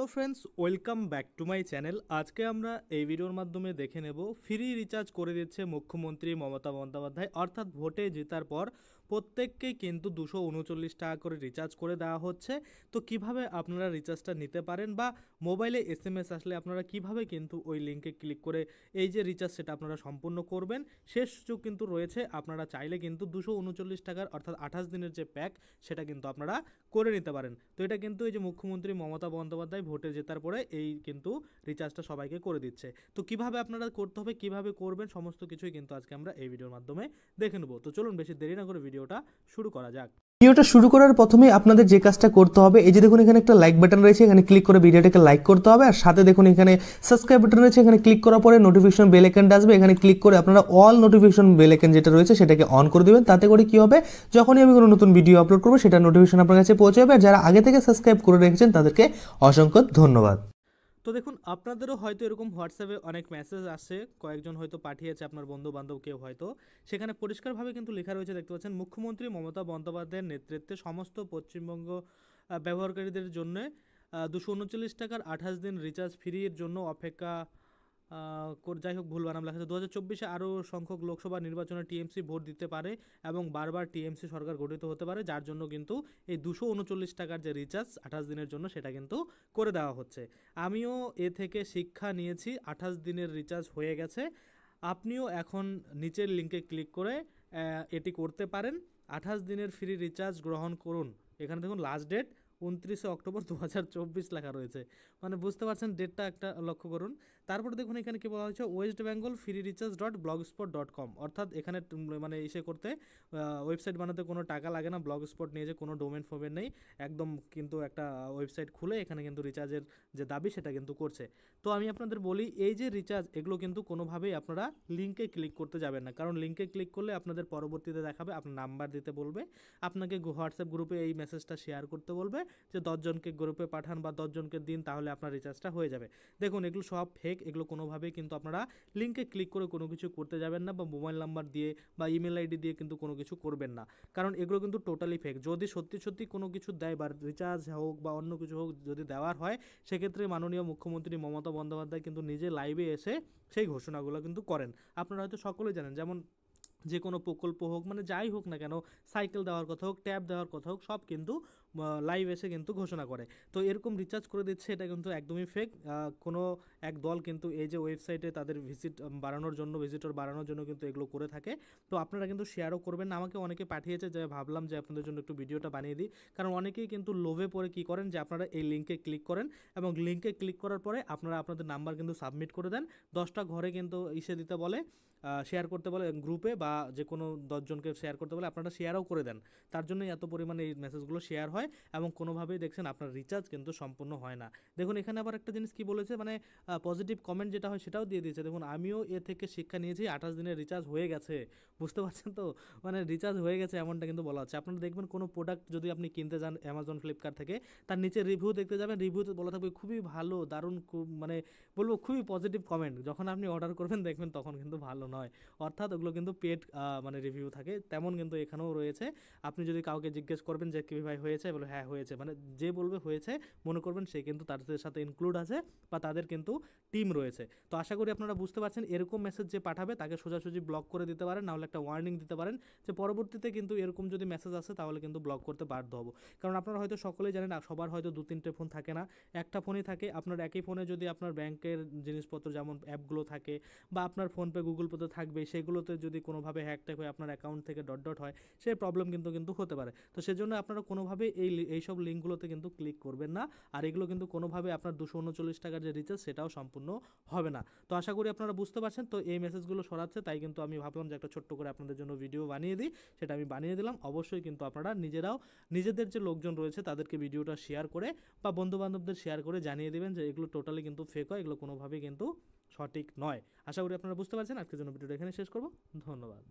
Hello friends, welcome back to my channel. আজকে আমরা এই ভিডিওর মাধ্যমে দেখে নেব ফ্রি রিচার্জ করে দিচ্ছে মুখ্যমন্ত্রী মমতা বন্দ্যোপাধ্যায়। অর্থাৎ ভোটে জেতার পর প্রত্যেককেই কিন্তু 239 টাকা করে রিচার্জ করে দেওয়া হচ্ছে। তো কিভাবে আপনারা রিচার্জটা নিতে পারেন বা মোবাইলে SMS আসলে আপনারা কিভাবে কিন্তু ওই লিঙ্কে ক্লিক করে এই যে রিচার্জ সেটা আপনারা সম্পূর্ণ করবেন, শেষ সুযোগ কিন্তু রয়েছে। আপনারা চাইলে কিন্তু 239 টাকার অর্থাৎ 28 দিনের যে প্যাক সেটা কিন্তু আপনারা করে নিতে পারেন। তো এটা কিন্তু এই যে মুখ্যমন্ত্রী মমতা বন্দ্যোপাধ্যায় ভোটে জেতার পরে এই কিন্তু রিচার্জটা সবাইকে করে দিচ্ছে। তো কিভাবে আপনারা করতে হবে, কিভাবে করবেন, সমস্ত কিছুই কিন্তু আজকে আমরা এই ভিডিওর মাধ্যমে দেখে নেব। তো চলুন বেশি দেরি না করে ভিডিওটা শুরু করা যাক। ভিডিওটা শুরু করার প্রথমে আপনাদের যে কাজটা করতে হবে, এই যে দেখুন এখানে একটা লাইক বাটন রয়েছে, এখানে ক্লিক করে ভিডিওটাকে লাইক করতে হবে। আর সাথে দেখুন এখানে সাবস্ক্রাইব বাটন রয়েছে, এখানে ক্লিক করার পরে নোটিফিকেশন বেল আইকনটা আসবে, এখানে ক্লিক করে আপনারা অল নোটিফিকেশন বেল আইকন যেটা রয়েছে সেটাকে অন করে দিবেন। তাতে করে কি হবে, যখনই আমি কোনো নতুন ভিডিও আপলোড করবো সেটা নোটিফিকেশন আপনার কাছে পৌঁছে যাবে। আর যারা আগে থেকে সাবস্ক্রাইব করে রেখেছেন তাদেরকে অসংখ্য ধন্যবাদ। তো দেখুন, আপনাদেরও হয়তো এরকম হোয়াটসঅ্যাপে অনেক মেসেজ আসে, কয়েকজন হয়তো পাঠিয়েছে আপনার বন্ধু বান্ধব কেউ হয়তো, সেখানে পরিষ্কারভাবে কিন্তু লেখা রয়েছে, দেখতে পাচ্ছেন, মুখ্যমন্ত্রী মমতা বন্দ্যোপাধ্যায়ের নেতৃত্বে সমস্ত পশ্চিমবঙ্গ ব্যবহারকারীদের জন্য 239 টাকার 28 দিন রিচার্জ ফ্রির জন্য অপেক্ষা। যাই হোক, ভুল বানাম লেখা আছে। 2024-এ আরও সংখ্যক লোকসভা নির্বাচনে টিএমসি ভোট দিতে পারে এবং বারবার টিএমসি সরকার গঠিত হতে পারে, যার জন্য কিন্তু এই 239 টাকার যে রিচার্জ 28 দিনের জন্য সেটা কিন্তু করে দেওয়া হচ্ছে। আমিও এ থেকে শিক্ষা নিয়েছি, 28 দিনের রিচার্জ হয়ে গেছে। আপনিও এখন নিচের লিঙ্কে ক্লিক করে এটি করতে পারেন। 28 দিনের ফ্রি রিচার্জ গ্রহণ করুন। এখানে দেখুন লাস্ট ডেট 29 অক্টোবর 2024 লেখা রয়েছে, মানে বুঝতে পারছেন ডেটটা একটা লক্ষ্য করুন। তারপর দেখুন এখানে কি বলা হয়েছে, West Bengal free recharge .blogspot.com, অর্থাৎ এখানে মানে ইসে করতে ওয়েবসাইট বানাতে কোনো টাকা লাগে না। ব্লগ স্পট নিয়ে যে কোনো ডোমেন ফোমেন নেই, একদম কিন্তু একটা ওয়েবসাইট খুলে এখানে কিন্তু রিচার্জের যে দাবি সেটা কিন্তু করছে। তো আমি আপনাদের বলি, এই যে রিচার্জ এগুলো কিন্তু কোনোভাবেই আপনারা লিঙ্কে ক্লিক করতে যাবেন না, কারণ লিঙ্কে ক্লিক করলে আপনাদের পরবর্তীতে দেখাবে আপনার নাম্বার দিতে বলবে, আপনাকে হোয়াটসঅ্যাপ গ্রুপে এই মেসেজটা শেয়ার করতে বলবে যে 10 জনকে গ্রুপে পাঠান বা 10 জনকে দিন, তাহলে আপনার রিচার্জটা হয়ে যাবে। দেখুন এগুলো সব ফেক, এগুলো কোনোভাবেই কিন্তু আপনারা লিঙ্কে ক্লিক করে কোনো কিছু করতে যাবেন না, বা মোবাইল নাম্বার দিয়ে বা ইমেল আইডি দিয়ে কিন্তু কোনো কিছু করবেন না, কারণ এগুলো কিন্তু টোটালি ফেক। যদি সত্যি সত্যি কোনো কিছু দেয় বা রিচার্জ হোক বা অন্য কিছু হোক যদি দেওয়ার হয়, সেক্ষেত্রে মাননীয় মুখ্যমন্ত্রী মমতা বন্দ্যোপাধ্যায় কিন্তু নিজে লাইভে এসে সেই ঘোষণাগুলো কিন্তু করেন। আপনারা হয়তো সকলেই জানেন, যেমন যে কোনো প্রকল্প হোক, মানে যাই হোক না কেন, সাইকেল দেওয়ার কথা হোক, ট্যাব দেওয়ার কথা হোক, সব কিন্তু লাইভ এসে কিন্তু ঘোষণা করে। তো এরকম রিচার্জ করে দিচ্ছে, এটা কিন্তু একদমই ফেক। কোনো এক দল কিন্তু এই যে ওয়েবসাইটে তাদের ভিজিটর বাড়ানোর জন্য কিন্তু এগুলো করে থাকে। তো আপনারা কিন্তু শেয়ারও করবেন না। আমাকে অনেকে পাঠিয়েছে, যে ভাবলাম যে আপনাদের জন্য একটু ভিডিওটা বানিয়ে দিই, কারণ অনেকেই কিন্তু লোভে পড়ে কী করেন, যে আপনারা এই লিঙ্কে ক্লিক করেন এবং লিঙ্কে ক্লিক করার পরে আপনারা আপনাদের নাম্বার কিন্তু সাবমিট করে দেন। 10টা ঘরে কিন্তু ইসে দিতে বলে, শেয়ার করতে বলে গ্রুপে, বা যে কোনো 10 জনকে শেয়ার করতে বলে, আপনারা শেয়ারও করে দেন। তার জন্যই এত পরিমাণে এই মেসেজগুলো শেয়ার হয় এবং কোনোভাবেই দেখছেন আপনার রিচার্জ কিন্তু সম্পূর্ণ হয় না। দেখুন এখানে আবার একটা জিনিস কি বলেছে, মানে পজিটিভ কমেন্ট যেটা হয় সেটাও দিয়ে দিয়েছে। দেখুন, আমিও এ থেকে শিক্ষা নিয়েছি, 28 দিনের রিচার্জ হয়ে গেছে। বুঝতে পারছেন তো, মানে রিচার্জ হয়ে গেছে এমনটা কিন্তু বলা হচ্ছে। আপনারা দেখবেন কোনো প্রোডাক্ট যদি আপনি কিনতে যান অ্যামাজন, ফ্লিপকার্ট থেকে, তার নিচে রিভিউ দেখতে যাবেন, রিভিউতে বলা থাকবে খুবই ভালো, দারুণ, খুব মানে বলবো খুবই পজিটিভ কমেন্ট। যখন আপনি অর্ডার করবেন দেখবেন তখন কিন্তু ভালো নয়, অর্থাৎ ওগুলো কিন্তু পেড মানে রিভিউ থাকে। তেমন কিন্তু এখানেও রয়েছে। আপনি যদি কাউকে জিজ্ঞেস করবেন যে কি ভাই হয়েছে, বলে হ্যাঁ হয়েছে, মানে যে বলবে হয়েছে মনে করবেন সে কিন্তু তাদের সাথে ইনক্লুড আছে বা তাদের কিন্তু টিম রয়েছে। তো আশা করি আপনারা বুঝতে পারছেন, এরকম মেসেজ যে পাঠাবে তাকে সোজাসুজি ব্লক করে দিতে পারেন, নাহলে একটা ওয়ার্নিং দিতে পারেন যে পরবর্তীতে কিন্তু এরকম যদি মেসেজ আসে তাহলে কিন্তু ব্লক করতে বাধ্য হবো। কারণ আপনারা হয়তো সকলেই জানেন, সবার হয়তো 2-3টে ফোন থাকে না, একটা ফোনই থাকে। আপনার একই ফোনে যদি আপনার ব্যাংকের জিনিসপত্র যেমন অ্যাপগুলো থাকে বা আপনার ফোনপে, গুগল পেতে থাকবে, সেগুলোতে যদি কোনোভাবে হ্যাক হয়ে আপনার অ্যাকাউন্ট থেকে ডট হয়, সেই প্রবলেম কিন্তু হতে পারে। তো সেজন্য আপনারা কোনোভাবে এইসব লিঙ্কগুলোতে কিন্তু ক্লিক করবেন না। আর এগুলো কিন্তু কোনোভাবে আপনার 239 টাকার যে রিচার্জ সেটাও সম্পূর্ণ হবে না। তো আশা করি আপনারা বুঝতে পারছেন। তো এই মেসেজগুলো সরাচ্ছে, তাই কিন্তু আমি ভাবলাম যে একটা ছোট্ট করে আপনাদের জন্য ভিডিও বানিয়ে দিই, সেটা আমি বানিয়ে দিলাম। অবশ্যই কিন্তু আপনারা নিজেরাও নিজেদের যে লোকজন রয়েছে তাদেরকে ভিডিওটা শেয়ার করে বা বন্ধুবান্ধবদের শেয়ার করে জানিয়ে দেবেন যে এগুলো টোটালি কিন্তু ফেক হয়, এগুলো কোনোভাবেই কিন্তু সঠিক নয়। আশা করি আপনারা বুঝতে পারছেন। আজকের জন্য ভিডিওটা এখানে শেষ করব। ধন্যবাদ।